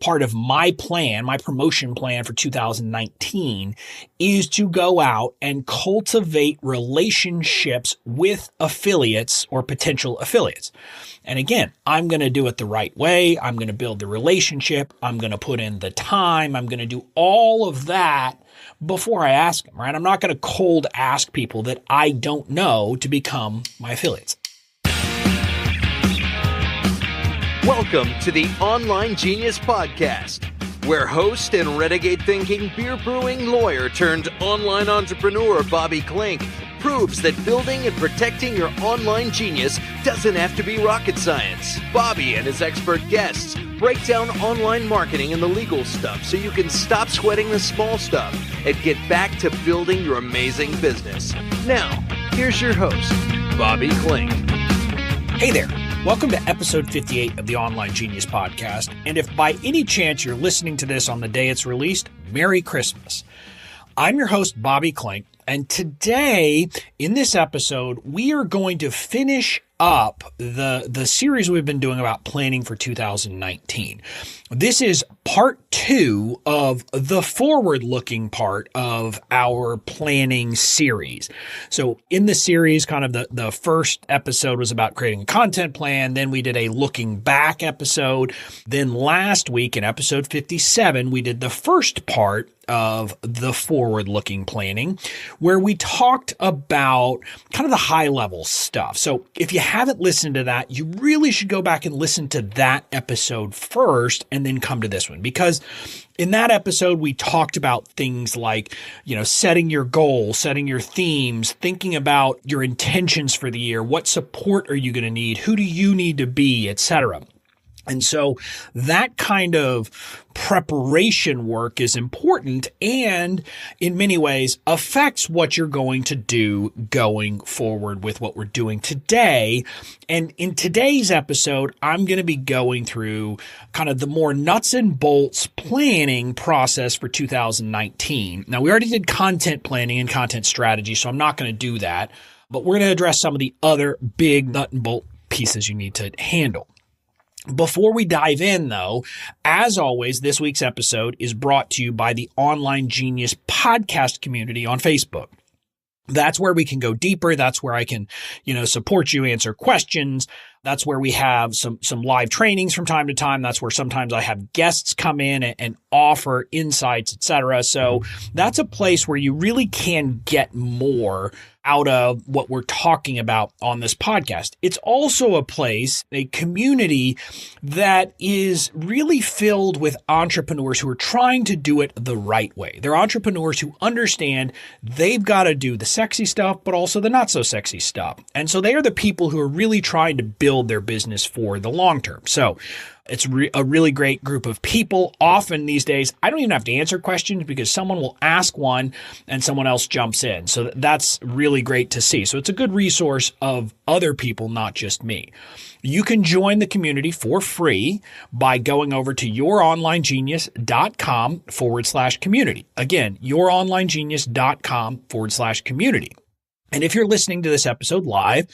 part of my plan, my promotion plan for 2019, is to go out and cultivate relationships with affiliates or potential affiliates. And again, I'm going to do it the right way. I'm going to build the relationship. I'm going to put in the time. I'm going to do all of that before I ask them, right? I'm not going to cold ask people that I don't know to become my affiliates. Welcome to the Online Genius Podcast, where host and renegade thinking beer brewing lawyer turned online entrepreneur Bobby Klinck proves that building and protecting your online genius doesn't have to be rocket science. Bobby and his expert guests break down online marketing and the legal stuff so you can stop sweating the small stuff and get back to building your amazing business. Now, here's your host, Bobby Klinck. Hey there. Welcome to episode 58 of the Online Genius Podcast. And if by any chance you're listening to this on the day it's released, Merry Christmas. I'm your host, Bobby Klinck. And today, in this episode, we are going to finish up the series we've been doing about planning for 2019. This is part 2 of the forward-looking part of our planning series. So in the series, kind of the first episode was about creating a content plan. Then we did a looking back episode. Then last week in episode 57, we did the first part of the forward-looking planning, where we talked about kind of the high-level stuff. So if you haven't listened to that, you really should go back and listen to that episode first and then come to this one. Because in that episode, we talked about things like, setting your goals, setting your themes, thinking about your intentions for the year, what support are you going to need, who do you need to be, etc. And so that kind of preparation work is important and in many ways affects what you're going to do going forward with what we're doing today. And in today's episode, I'm going to be going through kind of the more nuts and bolts planning process for 2019. Now, we already did content planning and content strategy, so I'm not going to do that, but we're going to address some of the other big nut and bolt pieces you need to handle. Before we dive in, though, as always, this week's episode is brought to you by the Online Genius podcast community on Facebook. That's where we can go deeper. That's where I can, support you, answer questions. That's where we have some live trainings from time to time. That's where sometimes I have guests come in and offer insights, etc. So that's a place where you really can get more out of what we're talking about on this podcast. It's also a place, a community that is really filled with entrepreneurs who are trying to do it the right way. They're entrepreneurs who understand they've got to do the sexy stuff, but also the not so sexy stuff. And so they are the people who are really trying to build their business for the long term. So it's a really great group of people. Often these days, I don't even have to answer questions because someone will ask one and someone else jumps in. So that's really great to see. So it's a good resource of other people, not just me. You can join the community for free by going over to youronlinegenius.com/community. Again, youronlinegenius.com/community. And if you're listening to this episode live,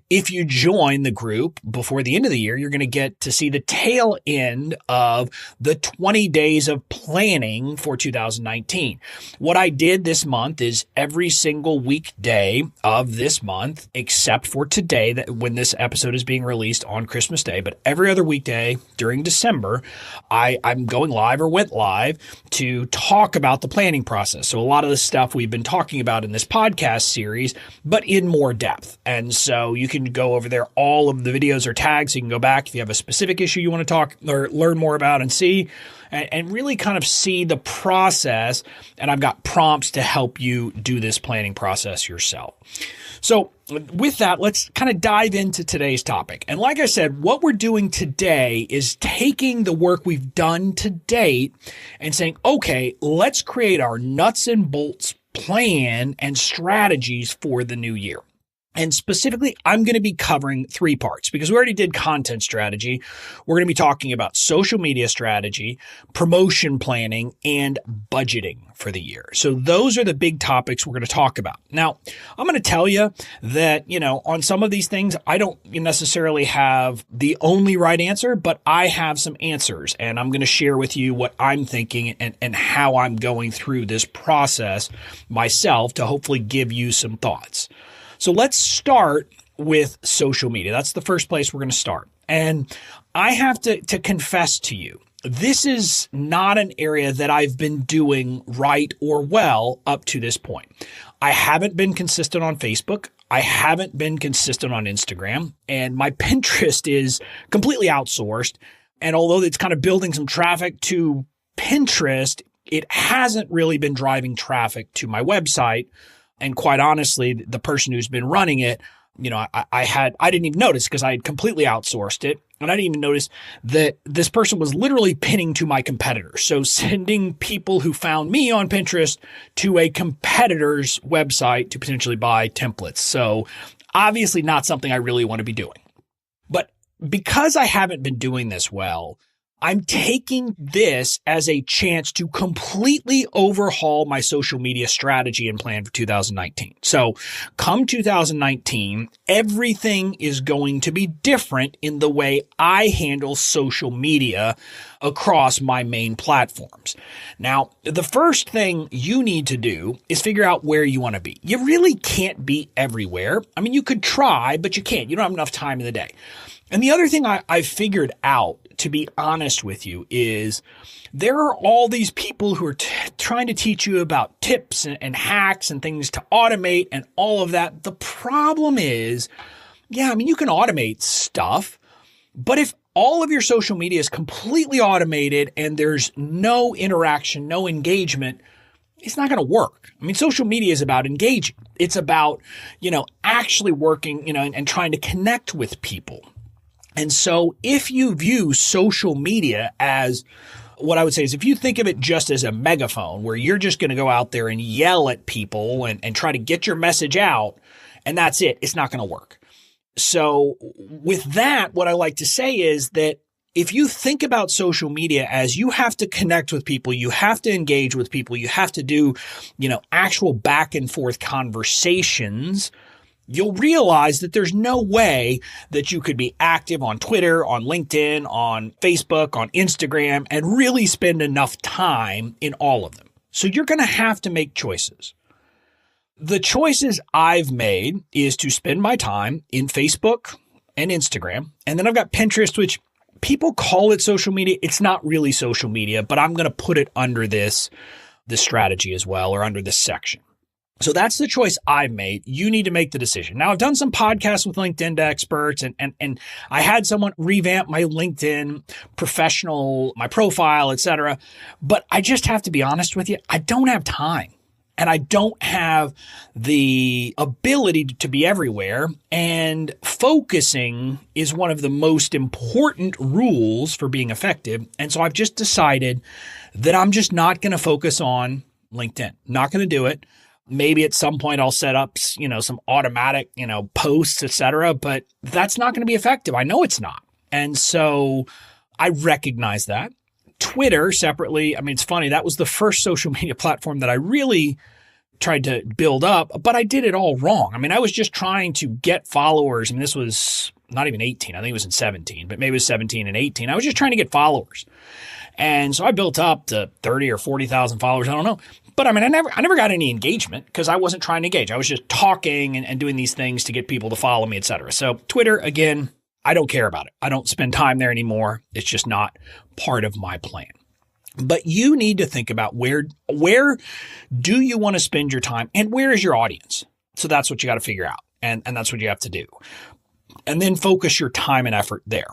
if you join the group before the end of the year, you're going to get to see the tail end of the 20 days of planning for 2019. What I did this month is every single weekday of this month, except for today, that when this episode is being released on Christmas Day, but every other weekday during December, I'm going live or went live to talk about the planning process. So a lot of the stuff we've been talking about in this podcast series, but in more depth. And so you can go over there. All of the videos are tagged, so you can go back if you have a specific issue you want to talk or learn more about and see, and really kind of see the process. And I've got prompts to help you do this planning process yourself. So with that, let's kind of dive into today's topic. And like I said, what we're doing today is taking the work we've done to date and saying, okay, let's create our nuts and bolts plan and strategies for the new year. And specifically, I'm going to be covering 3 parts because we already did content strategy. We're going to be talking about social media strategy, promotion planning, and budgeting for the year. So those are the big topics we're going to talk about. Now, I'm going to tell you that, on some of these things, I don't necessarily have the only right answer, but I have some answers, and I'm going to share with you what I'm thinking and how I'm going through this process myself to hopefully give you some thoughts. So let's start with social media. That's the first place we're going to start. And I have to confess to you, this is not an area that I've been doing right or well up to this point. I haven't been consistent on Facebook. I haven't been consistent on Instagram. And my Pinterest is completely outsourced. And although it's kind of building some traffic to Pinterest, it hasn't really been driving traffic to my website. And quite honestly, the person who's been running it, I didn't even notice because I had completely outsourced it. And I didn't even notice that this person was literally pinning to my competitor. So sending people who found me on Pinterest to a competitor's website to potentially buy templates. So obviously not something I really want to be doing. But because I haven't been doing this well, I'm taking this as a chance to completely overhaul my social media strategy and plan for 2019. So come 2019, everything is going to be different in the way I handle social media across my main platforms. Now, the first thing you need to do is figure out where you want to be. You really can't be everywhere. I mean, you could try, but you can't. You don't have enough time in the day. And the other thing I figured out, to be honest with you, is there are all these people who are trying to teach you about tips and hacks and things to automate and all of that. The problem is, you can automate stuff, but if all of your social media is completely automated and there's no interaction, no engagement, it's not going to work. I mean, social media is about engaging. It's about, actually working, and trying to connect with people. And so if you view social media as what I would say is if you think of it just as a megaphone where you're just going to go out there and yell at people and try to get your message out and that's it, it's not going to work. So with that, what I like to say is that if you think about social media as you have to connect with people, you have to engage with people, you have to do, actual back and forth conversations, you'll realize that there's no way that you could be active on Twitter, on LinkedIn, on Facebook, on Instagram, and really spend enough time in all of them. So you're going to have to make choices. The choices I've made is to spend my time in Facebook and Instagram. And then I've got Pinterest, which people call it social media. It's not really social media, but I'm going to put it under this strategy as well, or under this section. So that's the choice I've made. You need to make the decision. Now, I've done some podcasts with LinkedIn experts and I had someone revamp my LinkedIn professional, my profile, etc. But I just have to be honest with you. I don't have time and I don't have the ability to be everywhere. And focusing is one of the most important rules for being effective. And so I've just decided that I'm just not going to focus on LinkedIn. Not going to do it. Maybe at some point I'll set up, some automatic, posts, etc. But that's not going to be effective. I know it's not. And so I recognize that. Twitter separately, it's funny. That was the first social media platform that I really tried to build up, but I did it all wrong. I was just trying to get followers. This was not even 18. I think it was in 17, but maybe it was 17 and 18. I was just trying to get followers. And so I built up to 30 or 40,000 followers. I don't know. But I never got any engagement because I wasn't trying to engage. I was just talking and doing these things to get people to follow me, etc. So Twitter, again, I don't care about it. I don't spend time there anymore. It's just not part of my plan. But you need to think about where do you want to spend your time and where is your audience? So that's what you got to figure out. And that's what you have to do. And then focus your time and effort there.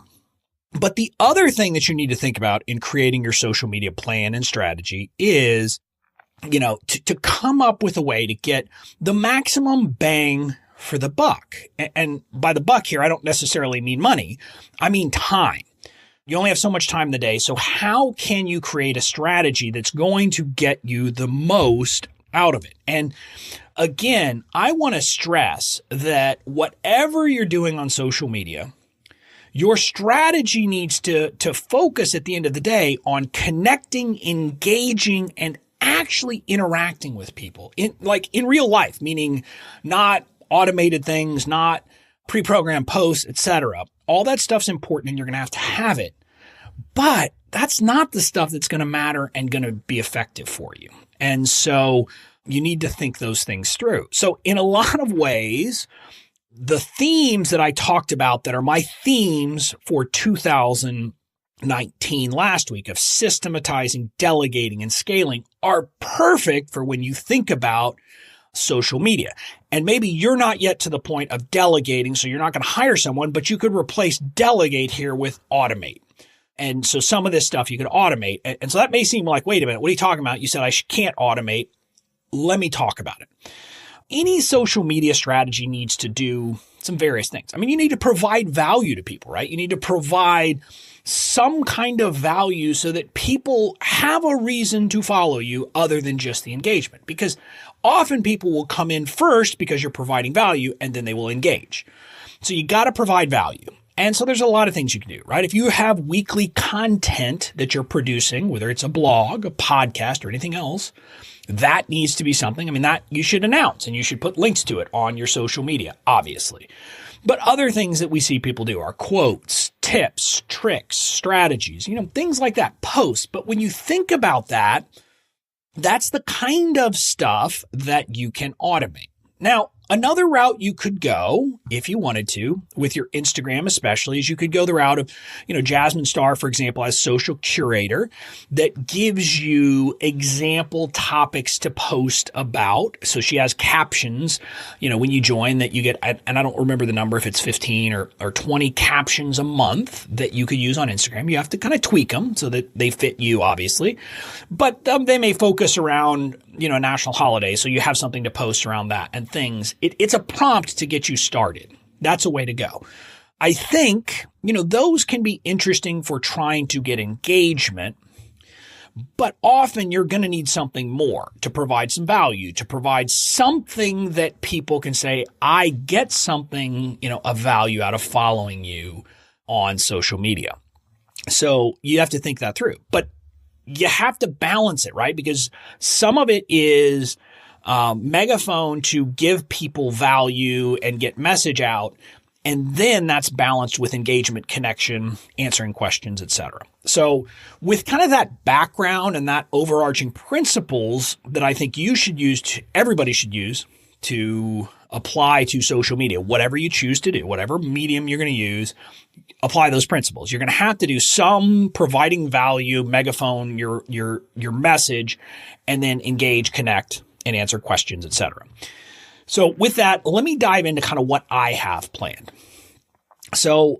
But the other thing that you need to think about in creating your social media plan and strategy is, to come up with a way to get the maximum bang for the buck. And by the buck here, I don't necessarily mean money. I mean time. You only have so much time in the day. So how can you create a strategy that's going to get you the most out of it. And again, I want to stress that whatever you're doing on social media, your strategy needs to focus at the end of the day on connecting, engaging, and actually interacting with people in real life, meaning not automated things, not pre-programmed posts, etc. All that stuff's important and you're going to have it. But that's not the stuff that's going to matter and going to be effective for you. And so you need to think those things through. So in a lot of ways, the themes that I talked about that are my themes for 2019 last week of systematizing, delegating, and scaling are perfect for when you think about social media. And maybe you're not yet to the point of delegating, so you're not going to hire someone, but you could replace delegate here with automate. And so some of this stuff you could automate. And so that may seem like, wait a minute, what are you talking about? You said I can't automate. Let me talk about it. Any social media strategy needs to do some various things. I mean, you need to provide value to people, right? You need to provide some kind of value so that people have a reason to follow you other than just the engagement. Because often people will come in first because you're providing value and then they will engage. So you got to provide value. And so there's a lot of things you can do, right? If you have weekly content that you're producing, whether it's a blog, a podcast, or anything else, that needs to be something, that you should announce and you should put links to it on your social media, obviously. But other things that we see people do are quotes, tips, tricks, strategies, things like that, posts. But when you think about that, that's the kind of stuff that you can automate. Now, another route you could go, if you wanted to, with your Instagram especially, is you could go the route of, Jasmine Star, for example, as social curator that gives you example topics to post about. So she has captions, when you join that you get, and I don't remember the number if it's 15 or 20 captions a month that you could use on Instagram. You have to kind of tweak them so that they fit you, obviously. But they may focus around, a national holiday. So you have something to post around that and things. It's a prompt to get you started. That's a way to go. I think, those can be interesting for trying to get engagement, but often you're going to need something more to provide some value, to provide something that people can say, I get something, of value out of following you on social media. So you have to think that through, but you have to balance it, right? Because some of it is megaphone to give people value and get message out. And then that's balanced with engagement, connection, answering questions, etc. So with kind of that background and that overarching principles that I think you should use, everybody should use to apply to social media, whatever you choose to do, whatever medium you're going to use, apply those principles. You're going to have to do some providing value, megaphone, your message, and then engage, connect, and answer questions, etc. So with that, let me dive into kind of what I have planned. So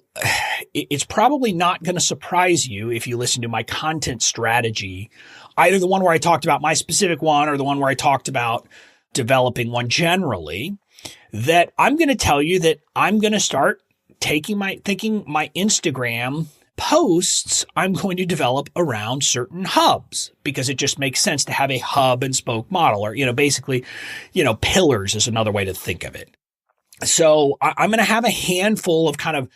it's probably not going to surprise you if you listen to my content strategy, either the one where I talked about my specific one or the one where I talked about developing one generally, that I'm going to tell you that I'm going to start taking my Instagram posts I'm going to develop around certain hubs because it just makes sense to have a hub and spoke model or, basically, pillars is another way to think of it. So I'm going to have a handful of kind of,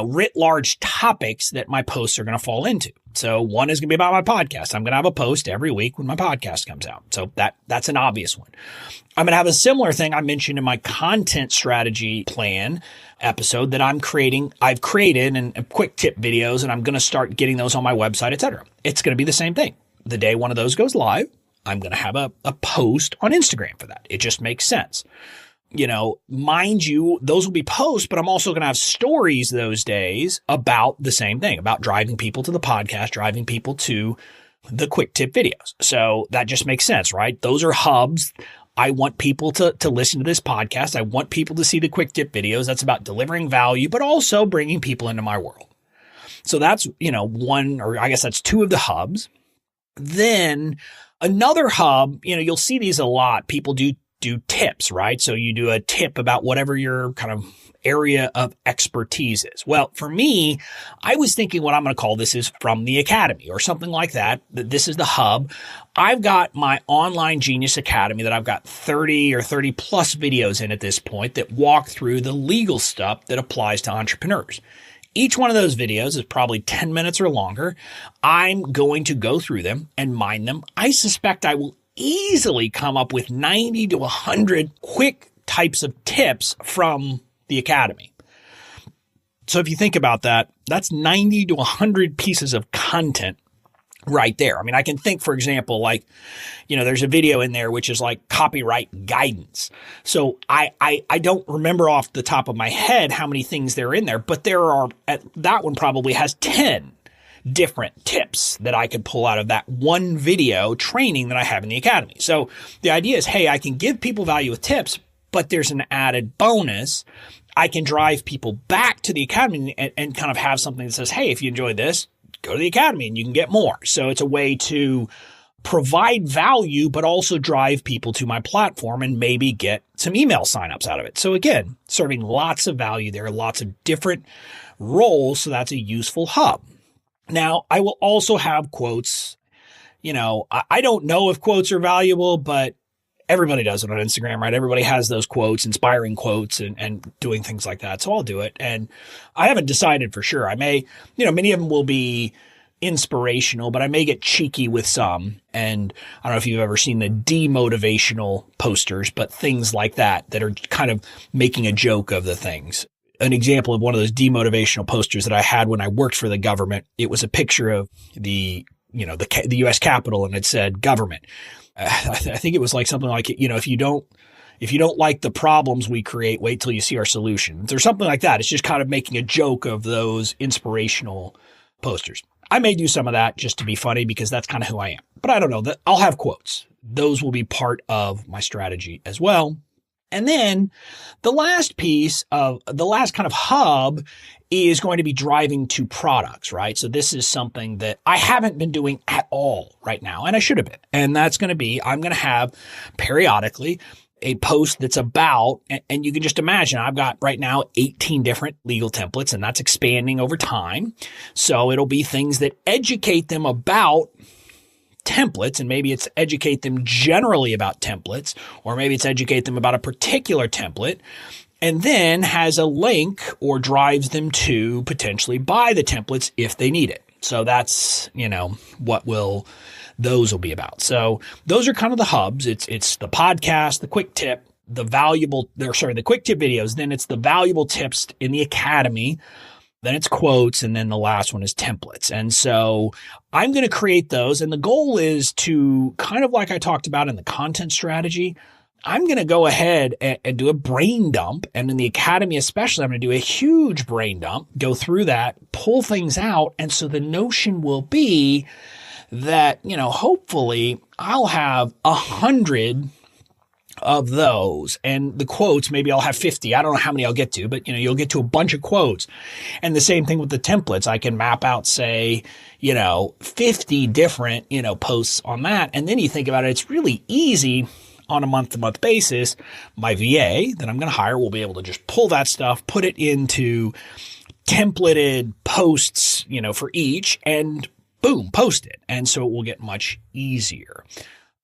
writ large topics that my posts are going to fall into. So one is going to be about my podcast. I'm going to have a post every week when my podcast comes out. So that's an obvious one. I'm going to have a similar thing I mentioned in my content strategy plan episode that I've created and quick tip videos, and I'm going to start getting those on my website, etc. It's going to be the same thing. The day one of those goes live, I'm going to have a post on Instagram for that. It just makes sense. Mind you, those will be posts, but I'm also going to have stories those days about the same thing, about driving people to the podcast, driving people to the quick tip videos. So that just makes sense, right? Those are hubs. I want people to listen to this podcast. I want people to see the quick tip videos. That's about delivering value, but also bringing people into my world. So that's, one, or I guess that's two of the hubs. Then another hub, you'll see these a lot. People do do tips, right? So you do a tip about whatever your kind of area of expertise is. Well, for me, I was thinking what I'm going to call this is from the Academy or something like that. This is the hub. I've got my Online Genius Academy that I've got 30 or 30 plus videos in at this point that walk through the legal stuff that applies to entrepreneurs. Each one of those videos is probably 10 minutes or longer. I'm going to go through them and mine them. I suspect I will easily come up with 90 to 100 quick types of tips from the Academy. So if you think about that, that's 90 to 100 pieces of content right there. I mean, I can think, for example, like, there's a video in there which is like copyright guidance. So I don't remember off the top of my head how many things there are in there, but that one probably has 10 different tips that I could pull out of that one video training that I have in the Academy. So the idea is, hey, I can give people value with tips, but there's an added bonus. I can drive people back to the Academy and kind of have something that says, hey, if you enjoyed this, go to the Academy and you can get more. So it's a way to provide value, but also drive people to my platform and maybe get some email signups out of it. So again, serving lots of value there, lots of different roles. So that's a useful hub. Now, I will also have quotes. I don't know if quotes are valuable, but everybody does it on Instagram, right? Everybody has those quotes, inspiring quotes and doing things like that. So I'll do it. And I haven't decided for sure. I may, many of them will be inspirational, but I may get cheeky with some. And I don't know if you've ever seen the demotivational posters, but things like that are kind of making a joke of the things. An example of one of those demotivational posters that I had when I worked for the government, it was a picture of the U.S. Capitol, and it said government. I think it was like something like, if you don't like the problems we create, wait till you see our solutions or something like that. It's just kind of making a joke of those inspirational posters. I may do some of that just to be funny because that's kind of who I am, but I don't know that I'll have quotes. Those will be part of my strategy as well. And then the last piece of the last kind of hub is going to be driving to products, right? So this is something that I haven't been doing at all right now, and I should have been. And that's going to be, I'm going to have periodically a post that's about, and you can just imagine, I've got right now 18 different legal templates, and that's expanding over time. So it'll be things that educate them about templates, and maybe it's educate them generally about templates, or maybe it's educate them about a particular template, and then has a link or drives them to potentially buy the templates if they need it. So that's, what those will be about. So those are kind of the hubs. It's the podcast, the quick tip, the quick tip videos. Then it's the valuable tips in the Academy. Then it's quotes. And then the last one is templates. And so I'm going to create those. And the goal is to kind of like I talked about in the content strategy, I'm going to go ahead and do a brain dump. And in the Academy, especially, I'm going to do a huge brain dump, go through that, pull things out. And so the notion will be that, hopefully I'll have 100 of those, and the quotes, maybe I'll have 50. I don't know how many I'll get to, but you'll get to a bunch of quotes. And the same thing with the templates. I can map out, say, 50 different, posts on that. And then you think about it, it's really easy on a month-to-month basis. My VA that I'm going to hire will be able to just pull that stuff, put it into templated posts, for each, and boom, post it. And so it will get much easier.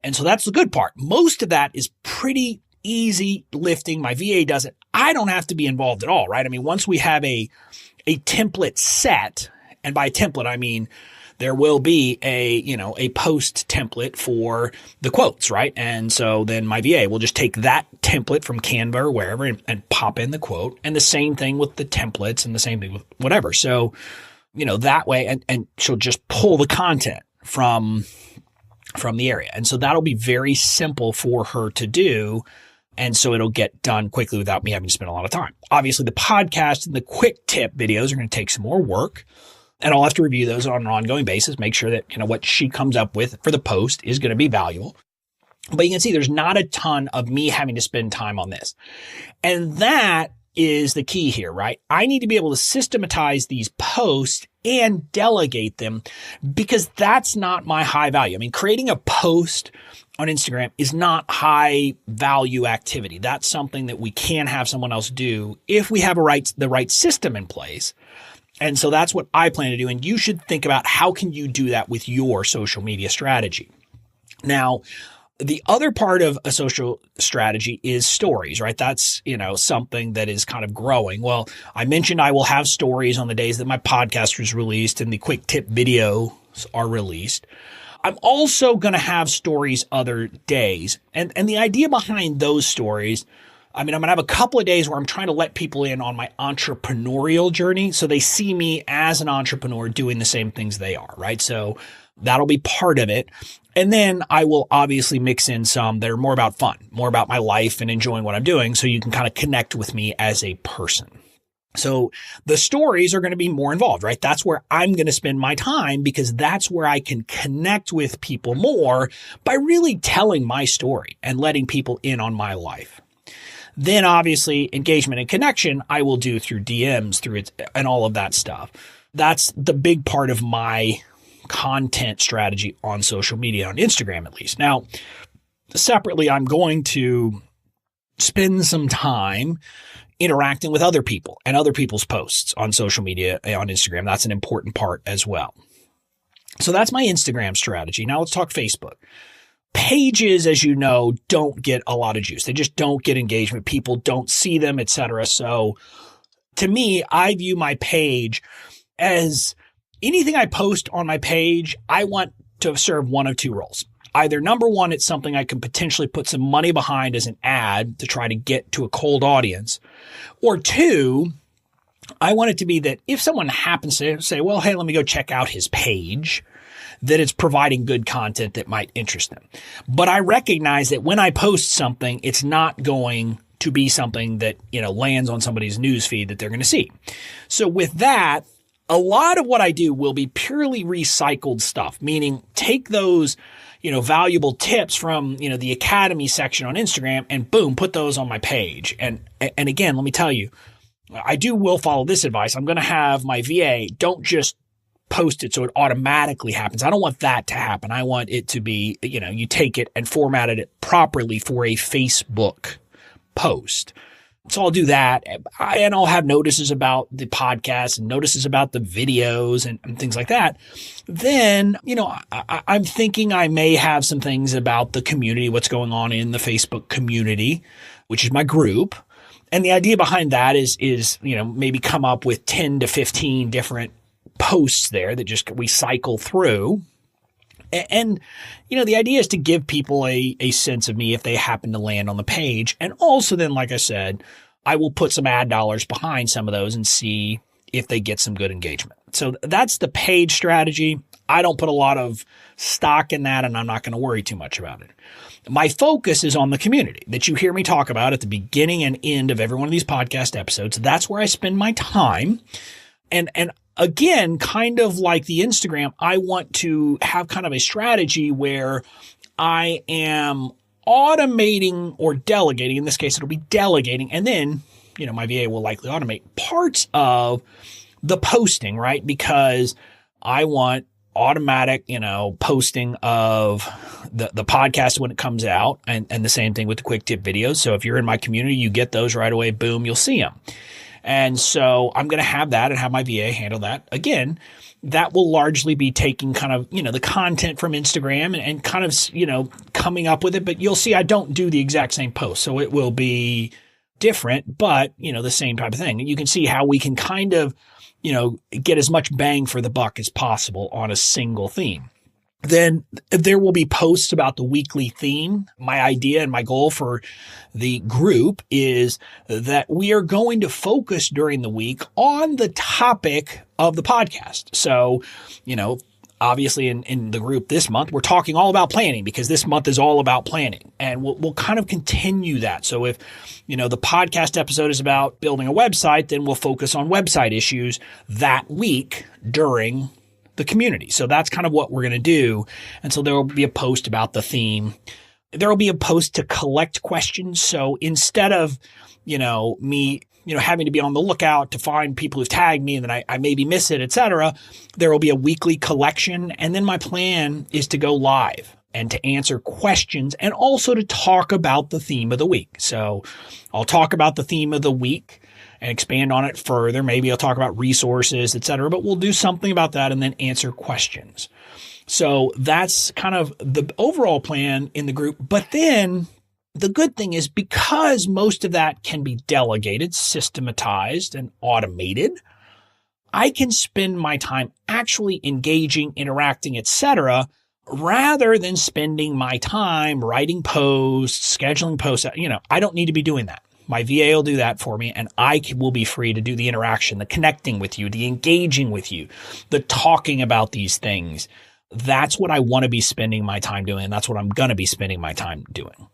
And so that's the good part. Most of that is pretty easy lifting. My VA does it. I don't have to be involved at all, right? I mean, once we have a template set, and by template, I mean, there will be a post template for the quotes, right? And so then my VA will just take that template from Canva or wherever and pop in the quote. And the same thing with the templates and the same thing with whatever. So, that way, and she'll just pull the content from the area. And so that'll be very simple for her to do. And so it'll get done quickly without me having to spend a lot of time. Obviously, the podcast and the quick tip videos are going to take some more work. And I'll have to review those on an ongoing basis, make sure that, what she comes up with for the post is going to be valuable. But you can see there's not a ton of me having to spend time on this. And that is the key here, right? I need to be able to systematize these posts and delegate them because that's not my high value. I mean, creating a post on Instagram is not high value activity. That's something that we can have someone else do if we have the right system in place. And so that's what I plan to do. And you should think about how can you do that with your social media strategy. Now, the other part of a social strategy is stories, right? That's, something that is kind of growing. Well, I mentioned I will have stories on the days that my podcast was released and the quick tip videos are released. I'm also going to have stories other days. And the idea behind those stories, I'm going to have a couple of days where I'm trying to let people in on my entrepreneurial journey so they see me as an entrepreneur doing the same things they are, right? So that'll be part of it. And then I will obviously mix in some that are more about fun, more about my life and enjoying what I'm doing so you can kind of connect with me as a person. So the stories are going to be more involved, right? That's where I'm going to spend my time because that's where I can connect with people more by really telling my story and letting people in on my life. Then obviously engagement and connection I will do through DMs, through it and all of that stuff. That's the big part of my content strategy on social media, on Instagram at least. Now, separately, I'm going to spend some time interacting with other people and other people's posts on social media, on Instagram. That's an important part as well. So that's my Instagram strategy. Now let's talk Facebook. Pages, as you know, don't get a lot of juice. They just don't get engagement. People don't see them, etc. So to me, I view my page as anything I post on my page, I want to serve one of two roles. Either number one, it's something I can potentially put some money behind as an ad to try to get to a cold audience. Or two, I want it to be that if someone happens to say, well, hey, let me go check out his page, that it's providing good content that might interest them. But I recognize that when I post something, it's not going to be something that, lands on somebody's newsfeed that they're going to see. So with that, a lot of what I do will be purely recycled stuff, meaning take those, valuable tips from, the Academy section on Instagram and boom, put those on my page. And again, let me tell you, will follow this advice. I'm going to have my VA, don't just post it so it automatically happens. I don't want that to happen. I want it to be, you take it and formatted it properly for a Facebook post. So I'll do that. And I'll have notices about the podcast and notices about the videos and things like that. Then, I'm thinking I may have some things about the community, what's going on in the Facebook community, which is my group. And the idea behind that is maybe come up with 10 to 15 different posts there that just we cycle through. And, the idea is to give people a sense of me if they happen to land on the page. And also then, like I said, I will put some ad dollars behind some of those and see if they get some good engagement. So that's the page strategy. I don't put a lot of stock in that, and I'm not going to worry too much about it. My focus is on the community that you hear me talk about at the beginning and end of every one of these podcast episodes. That's where I spend my time. And again, kind of like the Instagram, I want to have kind of a strategy where I am automating or delegating. In this case, it'll be delegating. And then, my VA will likely automate parts of the posting, right? Because I want automatic, posting of the podcast when it comes out and the same thing with the quick tip videos. So if you're in my community, you get those right away. Boom, you'll see them. And so I'm going to have that and have my VA handle that. Again, that will largely be taking kind of, the content from Instagram and kind of, coming up with it. But you'll see I don't do the exact same post. So it will be different, but, the same type of thing. And you can see how we can kind of, get as much bang for the buck as possible on a single theme. Then there will be posts about the weekly theme. My idea and my goal for the group is that we are going to focus during the week on the topic of the podcast. So, obviously in the group this month, we're talking all about planning because this month is all about planning, and we'll kind of continue that. So if, the podcast episode is about building a website, then we'll focus on website issues that week during the community. So that's kind of what we're going to do. And so there will be a post about the theme There will be a post to collect questions. So instead of, me, having to be on the lookout to find people who've tagged me and then I maybe miss it, etc., there will be a weekly collection. And then my plan is to go live and to answer questions and also to talk about the theme of the week. So I'll talk about the theme of the week and expand on it further. Maybe I'll talk about resources, etc., but we'll do something about that and then answer questions. So that's kind of the overall plan in the group. But then the good thing is, because most of that can be delegated, systematized, and automated, I can spend my time actually engaging, interacting, etc., rather than spending my time writing posts, scheduling posts. I don't need to be doing that. My VA will do that for me, and I will be free to do the interaction, the connecting with you, the engaging with you, the talking about these things. That's what I want to be spending my time doing, and that's what I'm going to be spending my time doing.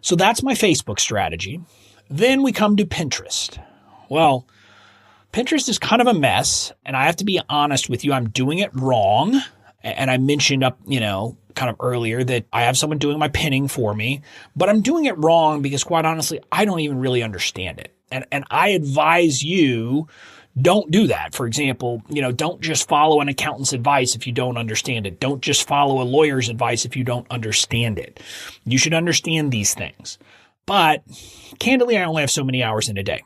So that's my Facebook strategy. Then we come to Pinterest. Well, Pinterest is kind of a mess, and I have to be honest with you, I'm doing it wrong. And I mentioned kind of earlier that I have someone doing my pinning for me, but I'm doing it wrong because, quite honestly, I don't even really understand it. And I advise you, don't do that. For example, don't just follow an accountant's advice if you don't understand it. Don't just follow a lawyer's advice if you don't understand it. You should understand these things. But candidly, I only have so many hours in a day.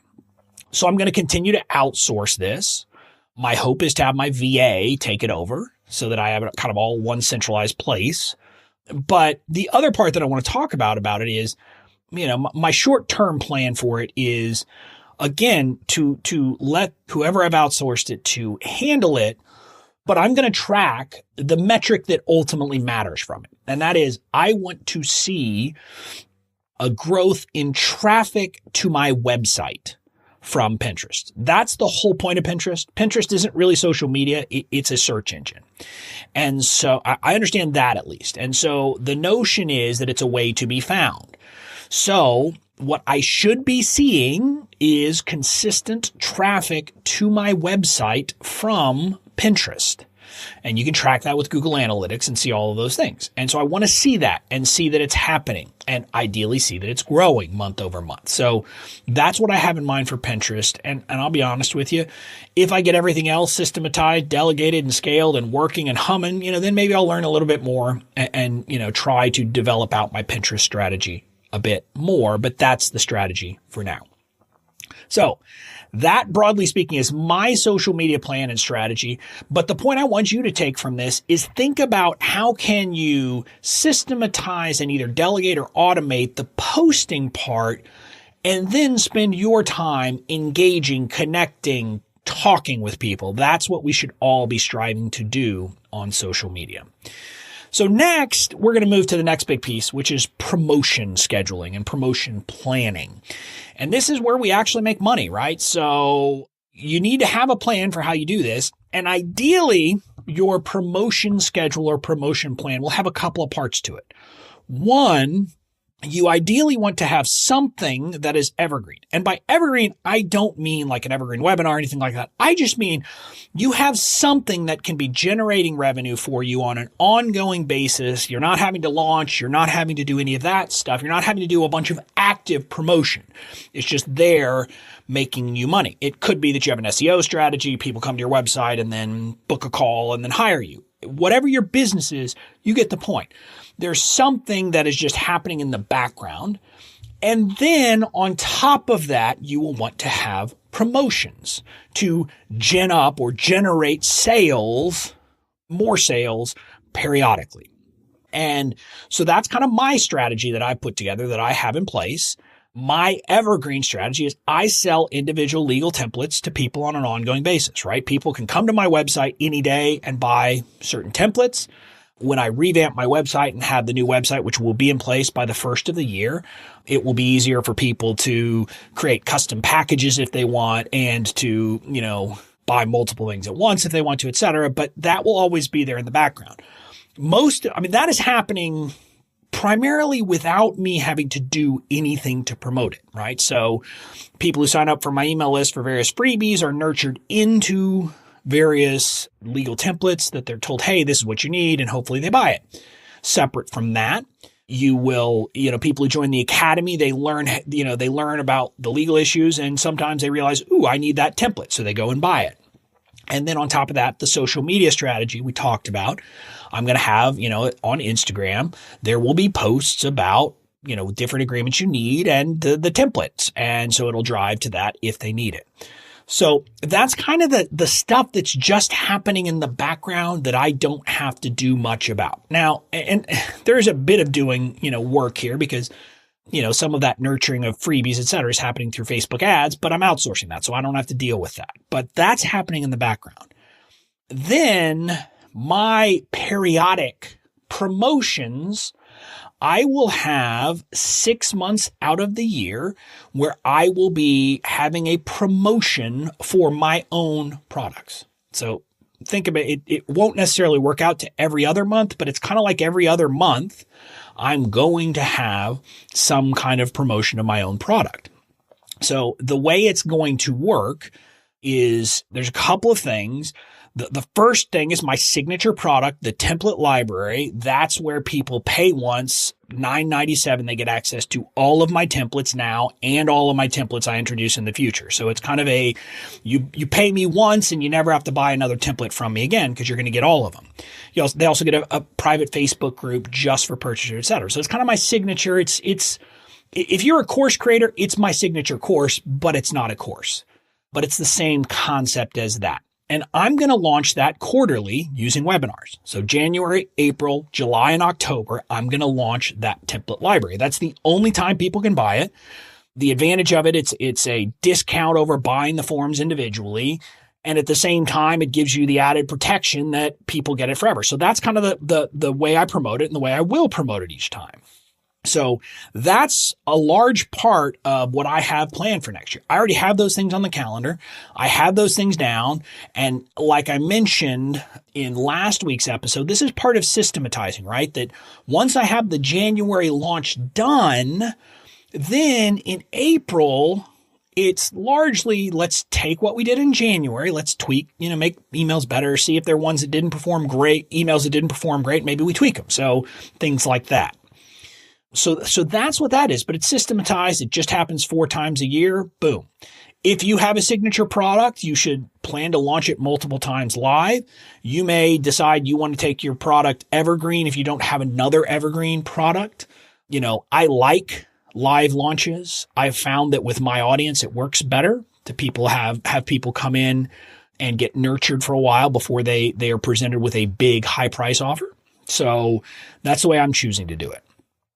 So I'm going to continue to outsource this. My hope is to have my VA take it over so that I have it kind of all one centralized place. But the other part that I want to talk about it is, my short-term plan for it is, again, to let whoever I've outsourced it to handle it, but I'm going to track the metric that ultimately matters from it. And that is, I want to see a growth in traffic to my website from Pinterest. That's the whole point of Pinterest. Pinterest isn't really social media. It's a search engine. And so I understand that at least. And so the notion is that it's a way to be found. So what I should be seeing is consistent traffic to my website from Pinterest. And you can track that with Google Analytics and see all of those things. And so I want to see that and see that it's happening, and ideally see that it's growing month over month. So that's what I have in mind for Pinterest. And I'll be honest with you, if I get everything else systematized, delegated, and scaled and working and humming, then maybe I'll learn a little bit more and try to develop out my Pinterest strategy a bit more. But that's the strategy for now. So that, broadly speaking, is my social media plan and strategy. But the point I want you to take from this is think about how can you systematize and either delegate or automate the posting part, and then spend your time engaging, connecting, talking with people. That's what we should all be striving to do on social media. So next, we're going to move to the next big piece, which is promotion scheduling and promotion planning. And this is where we actually make money, right? So you need to have a plan for how you do this. And ideally, your promotion schedule or promotion plan will have a couple of parts to it. One, you ideally want to have something that is evergreen. And by evergreen, I don't mean like an evergreen webinar or anything like that. I just mean you have something that can be generating revenue for you on an ongoing basis. You're not having to launch. You're not having to do any of that stuff. You're not having to do a bunch of active promotion. It's just there making you money. It could be that you have an SEO strategy. People come to your website and then book a call and then hire you. Whatever your business is, you get the point. There's something that is just happening in the background. And then on top of that, you will want to have promotions to gen up or generate sales, more sales periodically. And so that's kind of my strategy that I put together, that I have in place. My evergreen strategy is I sell individual legal templates to people on an ongoing basis, right? People can come to my website any day and buy certain templates. When I revamp my website and have the new website, which will be in place by the first of the year, it will be easier for people to create custom packages if they want, and to, buy multiple things at once if they want to, et cetera. But that will always be there in the background. That is happening primarily without me having to do anything to promote it, right? So people who sign up for my email list for various freebies are nurtured into various legal templates that they're told, hey, this is what you need, and hopefully they buy it. Separate from that, You will, people who join the academy, they learn about the legal issues, and sometimes they realize, ooh, I need that template. So they go and buy it. And then on top of that, the social media strategy we talked about, I'm going to have, on Instagram, there will be posts about, different agreements you need and the templates. And so it'll drive to that if they need it. So that's kind of the stuff that's just happening in the background that I don't have to do much about. Now, and there's a bit of doing, work here because, some of that nurturing of freebies, et cetera, is happening through Facebook ads, but I'm outsourcing that. So I don't have to deal with that. But that's happening in the background. Then my periodic promotions, I will have 6 months out of the year where I will be having a promotion for my own products. So think about it. It won't necessarily work out to every other month, but it's kind of like every other month, I'm going to have some kind of promotion of my own product. So the way it's going to work is there's a couple of things. The first thing is my signature product, the template library. That's where people pay once, $9.97. They get access to all of my templates now and all of my templates I introduce in the future. So it's kind of you pay me once and you never have to buy another template from me again because you're going to get all of them. They also get a private Facebook group just for purchasers, et cetera. So it's kind of my signature. It's if you're a course creator, it's my signature course, but it's not a course. But it's the same concept as that. And I'm going to launch that quarterly using webinars. So January, April, July, and October, I'm going to launch that template library. That's the only time people can buy it. The advantage of it, it's a discount over buying the forms individually. And at the same time, it gives you the added protection that people get it forever. So that's kind of the way I promote it and the way I will promote it each time. So that's a large part of what I have planned for next year. I already have those things on the calendar. I have those things down. And like I mentioned in last week's episode, this is part of systematizing, right? That once I have the January launch done, then in April, it's largely let's take what we did in January. Let's tweak, make emails better, see if there are ones that didn't perform great, emails that didn't perform great. Maybe we tweak them. So things like that. So that's what that is, but it's systematized. It just happens 4 times a year. Boom. If you have a signature product, you should plan to launch it multiple times live. You may decide you want to take your product evergreen if you don't have another evergreen product. I like live launches. I've found that with my audience, it works better to people have people come in and get nurtured for a while before they are presented with a big high price offer. So that's the way I'm choosing to do it.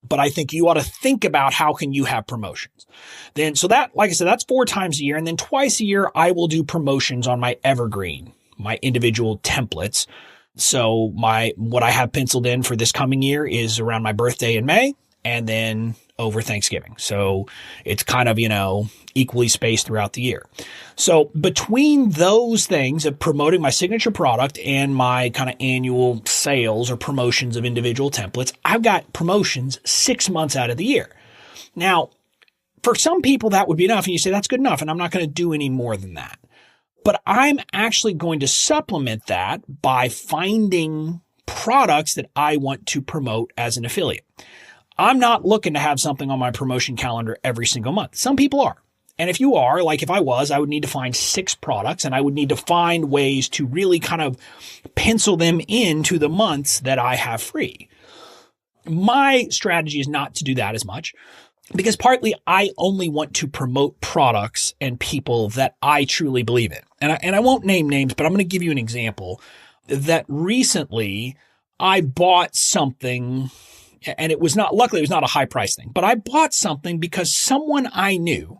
But I think you ought to think about how can you have promotions. Then, so that, like I said, that's 4 times a year. And then twice a year, I will do promotions on my evergreen, my individual templates. So what I have penciled in for this coming year is around my birthday in May and then over Thanksgiving. So it's kind of, equally spaced throughout the year. So between those things of promoting my signature product and my kind of annual sales or promotions of individual templates, I've got promotions 6 months out of the year. Now, for some people that would be enough and you say that's good enough and I'm not going to do any more than that. But I'm actually going to supplement that by finding products that I want to promote as an affiliate. I'm not looking to have something on my promotion calendar every single month. Some people are. And if you are, like if I was, I would need to find 6 products and I would need to find ways to really kind of pencil them into the months that I have free. My strategy is not to do that as much because partly I only want to promote products and people that I truly believe in. And I won't name names, but I'm going to give you an example that recently I bought something and luckily it was not a high price thing, but I bought something because someone I knew,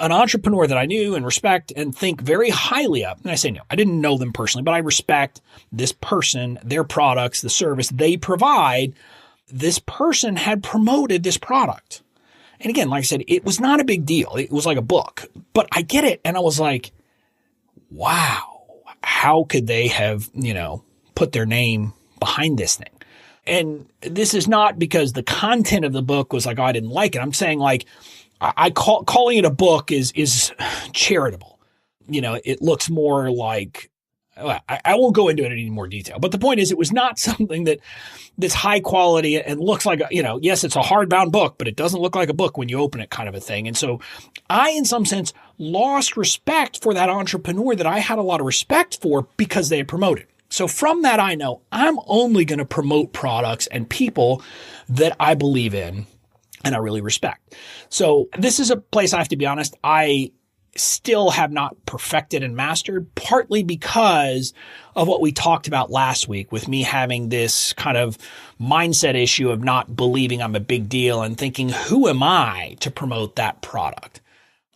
an entrepreneur that I knew and respect and think very highly of. And I say no, I didn't know them personally, but I respect this person, their products, the service they provide. This person had promoted this product. And again, like I said, it was not a big deal. It was like a book, but I get it. And I was like, wow, how could they have, put their name behind this thing? And this is not because the content of the book was like, oh, I didn't like it. I'm saying like, calling it a book is charitable. It looks more like I won't go into it in any more detail, but the point is it was not something that's high quality and looks like, yes, it's a hardbound book, but it doesn't look like a book when you open it kind of a thing. And so I, in some sense, lost respect for that entrepreneur that I had a lot of respect for because they had promoted. So from that, I know I'm only going to promote products and people that I believe in and I really respect. So this is a place I have to be honest, I still have not perfected and mastered, partly because of what we talked about last week with me having this kind of mindset issue of not believing I'm a big deal and thinking, who am I to promote that product?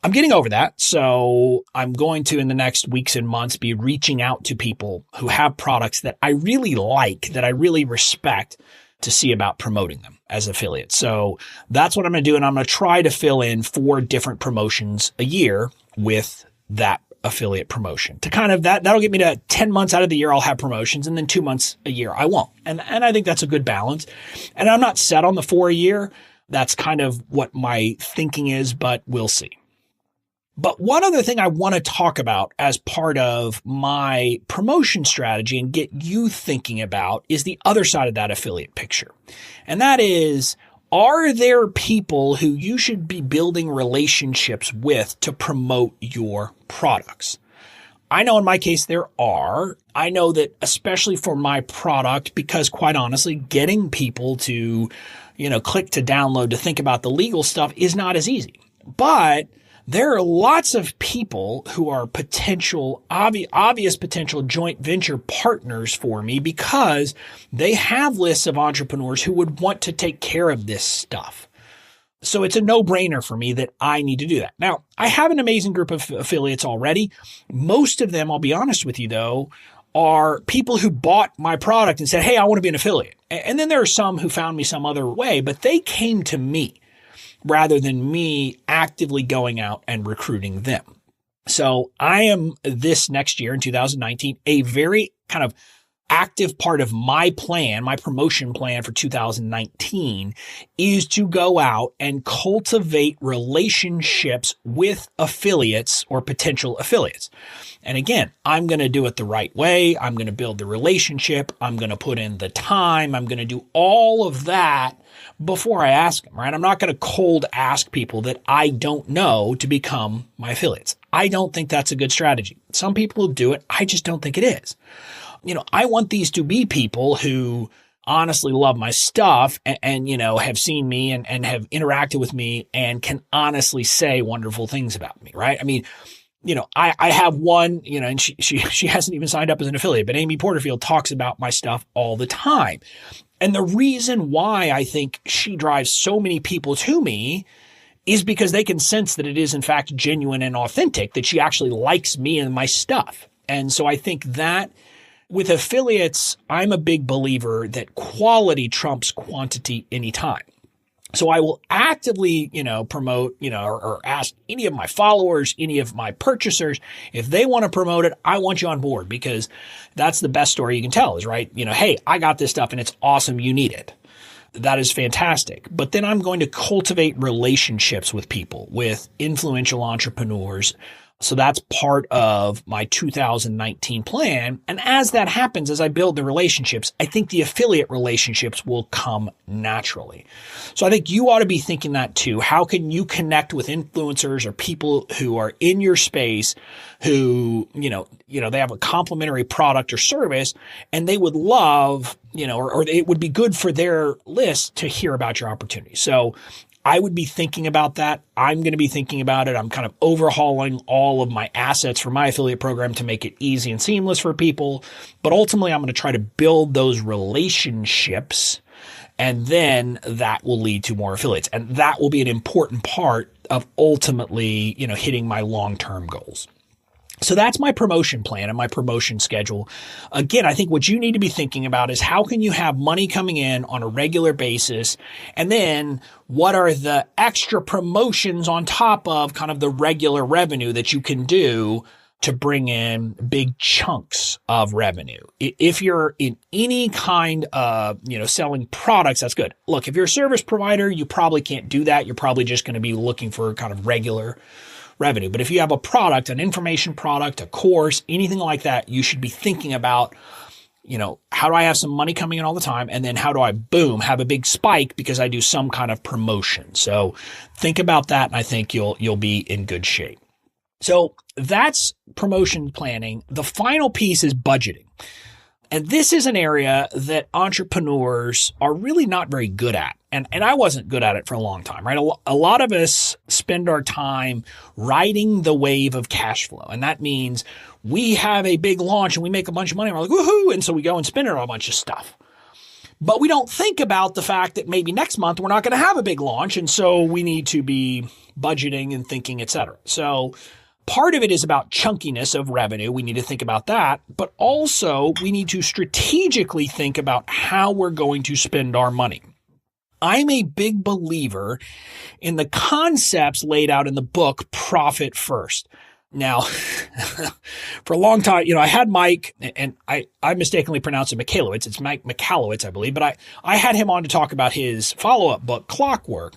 I'm getting over that. So I'm going to, in the next weeks and months, be reaching out to people who have products that I really like, that I really respect, to see about promoting them as affiliates. So that's what I'm going to do. And I'm going to try to fill in 4 different promotions a year with that affiliate promotion to kind of that'll get me to 10 months out of the year. I'll have promotions, and then 2 months a year I won't. And I think that's a good balance. And I'm not set on the 4 a year. That's kind of what my thinking is, but we'll see. But one other thing I want to talk about as part of my promotion strategy and get you thinking about is the other side of that affiliate picture. And that is, are there people who you should be building relationships with to promote your products? I know in my case there are. I know that especially for my product, because quite honestly, getting people to, click to download to think about the legal stuff is not as easy. But there are lots of people who are obvious potential joint venture partners for me because they have lists of entrepreneurs who would want to take care of this stuff. So it's a no-brainer for me that I need to do that. Now, I have an amazing group of affiliates already. Most of them, I'll be honest with you though, are people who bought my product and said, hey, I want to be an affiliate. And then there are some who found me some other way, but they came to me rather than me actively going out and recruiting them. So I am this next year in 2019, a very kind of active part of my plan, my promotion plan for 2019 is to go out and cultivate relationships with affiliates or potential affiliates. And again, I'm going to do it the right way. I'm going to build the relationship. I'm going to put in the time. I'm going to do all of that before I ask them, right? I'm not going to cold ask people that I don't know to become my affiliates. I don't think that's a good strategy. Some people do it. I just don't think it is. I want these to be people who honestly love my stuff and have seen me and have interacted with me and can honestly say wonderful things about me, right? I mean, I have one, and she hasn't even signed up as an affiliate, but Amy Porterfield talks about my stuff all the time. And the reason why I think she drives so many people to me is because they can sense that it is in fact genuine and authentic, that she actually likes me and my stuff. And so I think that with affiliates, I'm a big believer that quality trumps quantity anytime. So I will actively, promote, or ask any of my followers, any of my purchasers, if they want to promote it, I want you on board because that's the best story you can tell is, right? Hey, I got this stuff and it's awesome. You need it. That is fantastic. But then I'm going to cultivate relationships with people, with influential entrepreneurs. So that's part of my 2019 plan. And as that happens, as I build the relationships, I think the affiliate relationships will come naturally. So I think you ought to be thinking that too. How can you connect with influencers or people who are in your space who, they have a complementary product or service and they would love, or it would be good for their list to hear about your opportunity. So I would be thinking about that. I'm going to be thinking about it. I'm kind of overhauling all of my assets for my affiliate program to make it easy and seamless for people. But ultimately, I'm going to try to build those relationships, and then that will lead to more affiliates. And that will be an important part of ultimately, hitting my long-term goals. So that's my promotion plan and my promotion schedule. Again, I think what you need to be thinking about is how can you have money coming in on a regular basis? And then what are the extra promotions on top of kind of the regular revenue that you can do to bring in big chunks of revenue? If you're in any kind of, selling products, that's good. Look, if you're a service provider, you probably can't do that. You're probably just going to be looking for kind of regular revenue. But if you have a product, an information product, a course, anything like that, you should be thinking about, how do I have some money coming in all the time? And then how do I, boom, have a big spike because I do some kind of promotion? So think about that, and I think you'll be in good shape. So that's promotion planning. The final piece is budgeting. And this is an area that entrepreneurs are really not very good at. And I wasn't good at it for a long time, right? A lot of us spend our time riding the wave of cash flow. And that means we have a big launch and we make a bunch of money. And we're like, woohoo. And so we go and spend it on a bunch of stuff. But we don't think about the fact that maybe next month we're not going to have a big launch. And so we need to be budgeting and thinking, et cetera. So part of it is about chunkiness of revenue. We need to think about that. But also we need to strategically think about how we're going to spend our money. I'm a big believer in the concepts laid out in the book, Profit First. Now, for a long time, I had Mike, and I mistakenly pronounced it Michalowicz. It's Mike Michalowicz, I believe. But I had him on to talk about his follow-up book, Clockwork.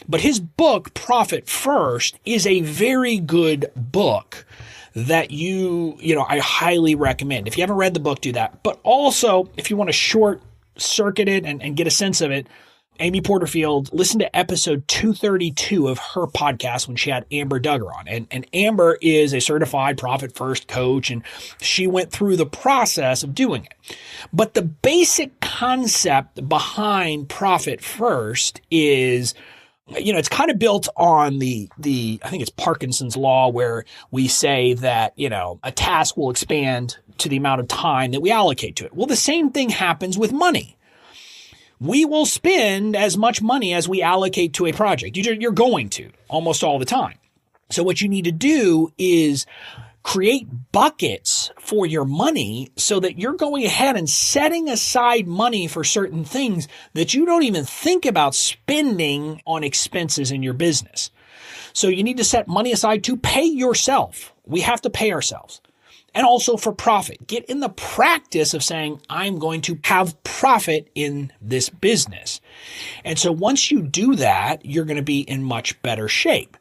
But his book, Profit First, is a very good book that I highly recommend. If you haven't read the book, do that. But also, if you want to short circuit it and get a sense of it, Amy Porterfield, listen to episode 232 of her podcast when she had Amber Duggar on. And Amber is a certified Profit First coach, and she went through the process of doing it. But the basic concept behind Profit First is, it's kind of built on the I think it's Parkinson's law, where we say that, a task will expand to the amount of time that we allocate to it. Well, the same thing happens with money. We will spend as much money as we allocate to a project. You're going to almost all the time. So what you need to do is create buckets for your money so that you're going ahead and setting aside money for certain things that you don't even think about spending on expenses in your business. So you need to set money aside to pay yourself. We have to pay ourselves. And also for profit. Get in the practice of saying, I'm going to have profit in this business. And so once you do that, you're going to be in much better shape.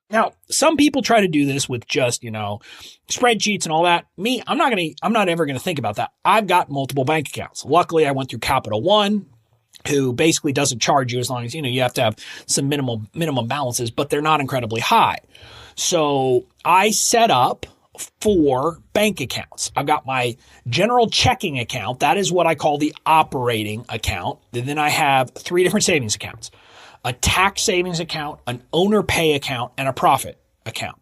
Now, some people try to do this with just, spreadsheets and all that. Me, I'm not ever going to think about that. I've got multiple bank accounts. Luckily, I went through Capital One, who basically doesn't charge you as long as, you have to have some minimum balances, but they're not incredibly high. So I set up 4 bank accounts. I've got my general checking account. That is what I call the operating account. And then I have 3 different savings accounts, a tax savings account, an owner pay account, and a profit account.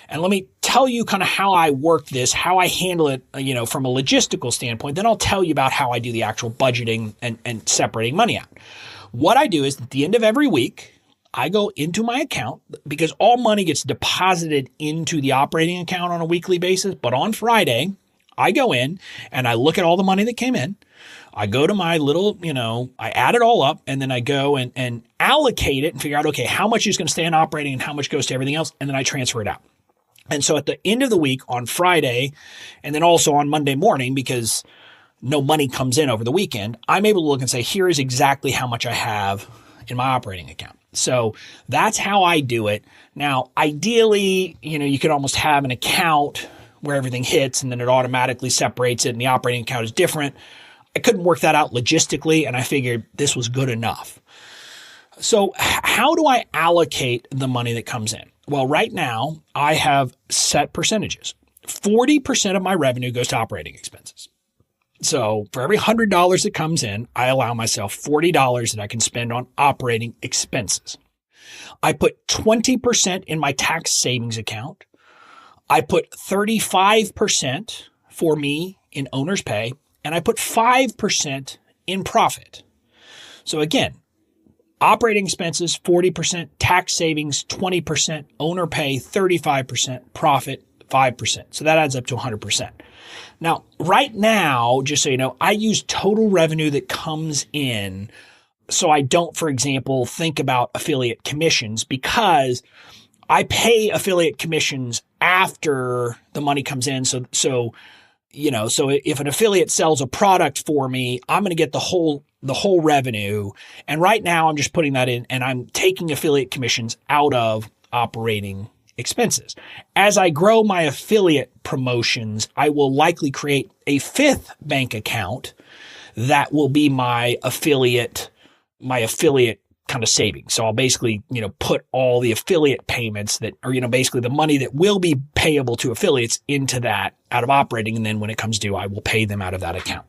And let me tell you kind of how I work this, how I handle it, from a logistical standpoint. Then I'll tell you about how I do the actual budgeting and separating money out. What I do is at the end of every week, I go into my account because all money gets deposited into the operating account on a weekly basis. But on Friday, I go in and I look at all the money that came in. I go to my little, I add it all up, and then I go and allocate it and figure out, okay, how much is going to stay in operating and how much goes to everything else. And then I transfer it out. And so at the end of the week on Friday, and then also on Monday morning, because no money comes in over the weekend, I'm able to look and say, here is exactly how much I have in my operating account. So that's how I do it. Now, ideally, you could almost have an account where everything hits and then it automatically separates it and the operating account is different. I couldn't work that out logistically, and I figured this was good enough. So how do I allocate the money that comes in? Well, right now I have set percentages. 40% of my revenue goes to operating expenses. So for every $100 that comes in, I allow myself $40 that I can spend on operating expenses. I put 20% in my tax savings account. I put 35% for me in owner's pay, and I put 5% in profit. So again, operating expenses, 40%, tax savings, 20%, owner pay, 35%, profit, 5%. So that adds up to 100%. Now, right now, just so you know, I use total revenue that comes in. So I don't, for example, think about affiliate commissions, because I pay affiliate commissions after the money comes in. So if an affiliate sells a product for me, I'm going to get the whole revenue. And right now I'm just putting that in, and I'm taking affiliate commissions out of operating expenses. As I grow my affiliate promotions, I will likely create a fifth bank account that will be my affiliate kind of savings. So I'll basically, put all the affiliate payments that are, basically the money that will be payable to affiliates into that out of operating. And then when it comes due, I will pay them out of that account.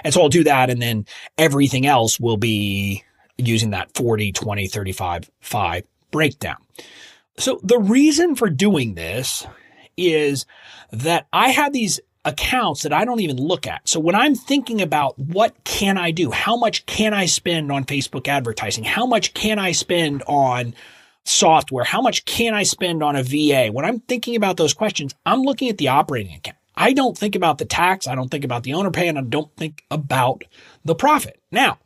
And so I'll do that. And then everything else will be using that 40, 20, 35, 5 breakdown. So the reason for doing this is that I have these accounts that I don't even look at. So when I'm thinking about what can I do, how much can I spend on Facebook advertising? How much can I spend on software? How much can I spend on a VA? When I'm thinking about those questions, I'm looking at the operating account. I don't think about the tax. I don't think about the owner pay, and I don't think about the profit. Now,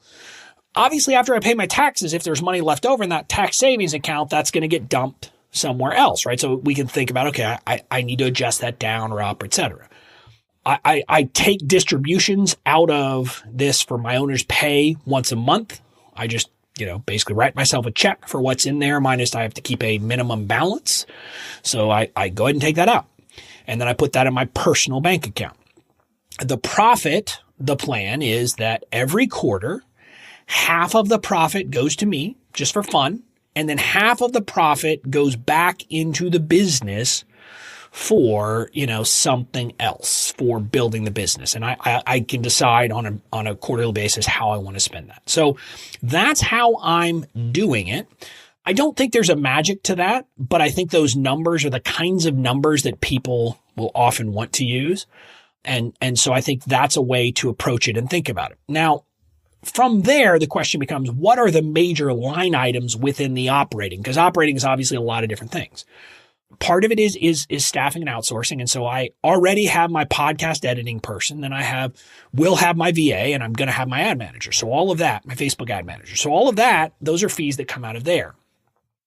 obviously, after I pay my taxes, if there's money left over in that tax savings account, that's going to get dumped somewhere else, right? So we can think about, okay, I need to adjust that down or up, et cetera. I take distributions out of this for my owner's pay once a month. I just, basically write myself a check for what's in there, minus I have to keep a minimum balance. So I go ahead and take that out. And then I put that in my personal bank account. The plan is that every quarter, half of the profit goes to me just for fun. And then half of the profit goes back into the business for, something else, for building the business. And I can decide on a quarterly basis how I want to spend that. So that's how I'm doing it. I don't think there's a magic to that, but I think those numbers are the kinds of numbers that people will often want to use. And so I think that's a way to approach it and think about it. Now, from there, the question becomes, what are the major line items within the operating? Because operating is obviously a lot of different things. Part of it is staffing and outsourcing. And so I already have my podcast editing person, then will have my VA, and I'm going to have my ad manager. So all of that, my Facebook ad manager. So all of that, those are fees that come out of there.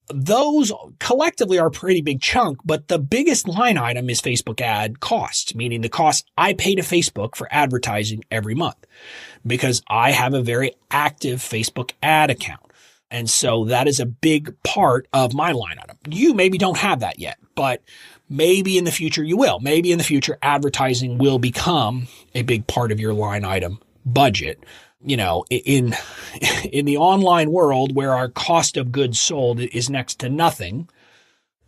Those collectively are a pretty big chunk, but the biggest line item is Facebook ad costs, meaning the cost I pay to Facebook for advertising every month, because I have a very active Facebook ad account. And so that is a big part of my line item. You maybe don't have that yet, but maybe in the future you will. Maybe in the future advertising will become a big part of your line item budget. In the online world where our cost of goods sold is next to nothing,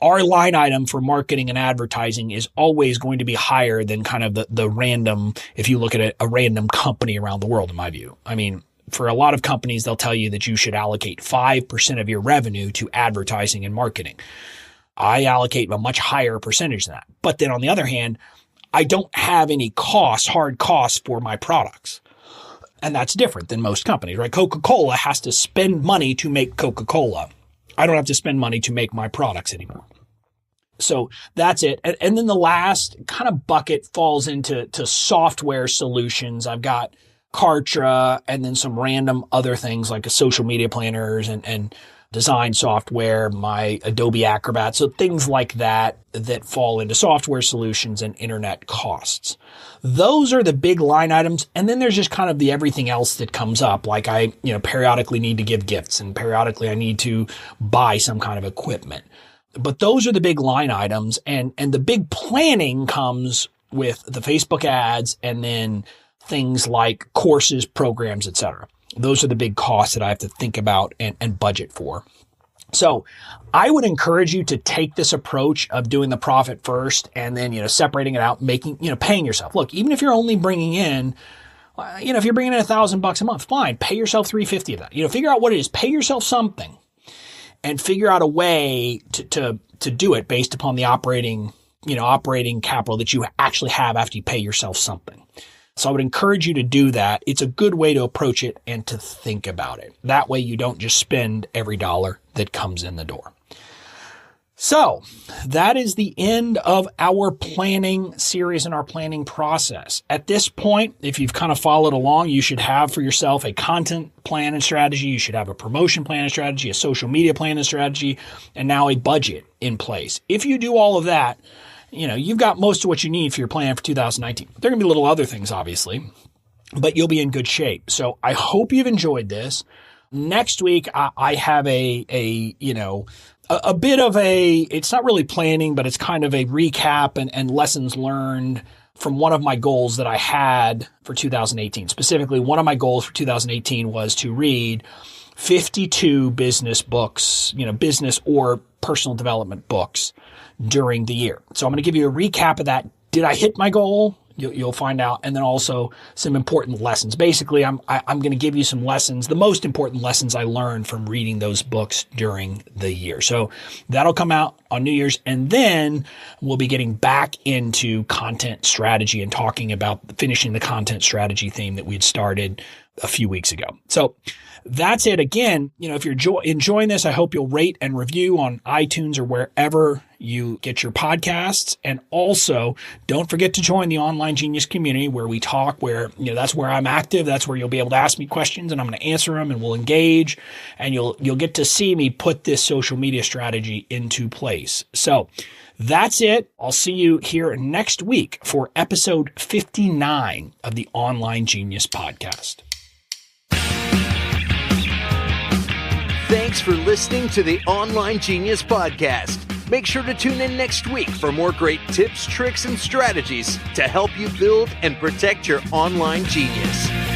our line item for marketing and advertising is always going to be higher than kind of the random, if you look at a random company around the world, in my view. I mean, for a lot of companies, they'll tell you that you should allocate 5% of your revenue to advertising and marketing. I allocate a much higher percentage than that. But then on the other hand, I don't have any hard costs for my products. And that's different than most companies, right? Coca-Cola has to spend money to make Coca-Cola. I don't have to spend money to make my products anymore. So that's it. And then the last kind of bucket falls into software solutions. I've got Kartra and then some random other things like social media planners and design software, my Adobe Acrobat. So things like that fall into software solutions and internet costs. Those are the big line items. And then there's just kind of the everything else that comes up. Like I, periodically need to give gifts, and periodically I need to buy some kind of equipment. But those are the big line items. And the big planning comes with the Facebook ads and then things like courses, programs, etc. Those are the big costs that I have to think about and budget for. So I would encourage you to take this approach of doing the profit first and then, separating it out, paying yourself. Look, even if you're only bringing in, if you're bringing in $1,000 a month, fine, pay yourself $350 of that. Figure out what it is, pay yourself something and figure out a way to do it based upon the operating capital that you actually have after you pay yourself something. So I would encourage you to do that. It's a good way to approach it and to think about it. That way you don't just spend every dollar that comes in the door. So that is the end of our planning series and our planning process. At this point, if you've kind of followed along, you should have for yourself a content plan and strategy. You should have a promotion plan and strategy, a social media plan and strategy, and now a budget in place. If you do all of that, you've got most of what you need for your plan for 2019. There are going to be little other things, obviously, but you'll be in good shape. So I hope you've enjoyed this. Next week, I have a a bit of it's not really planning, but it's kind of a recap and lessons learned from one of my goals that I had for 2018. Specifically, one of my goals for 2018 was to read 52 business books, business or personal development books during the year. So I'm going to give you a recap of that. Did I hit my goal? You'll find out. And then also some important lessons. Basically, I'm going to give you some lessons, the most important lessons I learned from reading those books during the year. So that'll come out on New Year's. And then we'll be getting back into content strategy and talking about finishing the content strategy theme that we had started a few weeks ago. So that's it. Again, if you're enjoying this, I hope you'll rate and review on iTunes or wherever you get your podcasts. And also, don't forget to join the Online Genius community where we talk, where, that's where I'm active. That's where you'll be able to ask me questions and I'm going to answer them and we'll engage and you'll get to see me put this social media strategy into place. So that's it. I'll see you here next week for episode 59 of the Online Genius podcast. Thanks for listening to the Online Genius Podcast. Make sure to tune in next week for more great tips, tricks, and strategies to help you build and protect your online genius.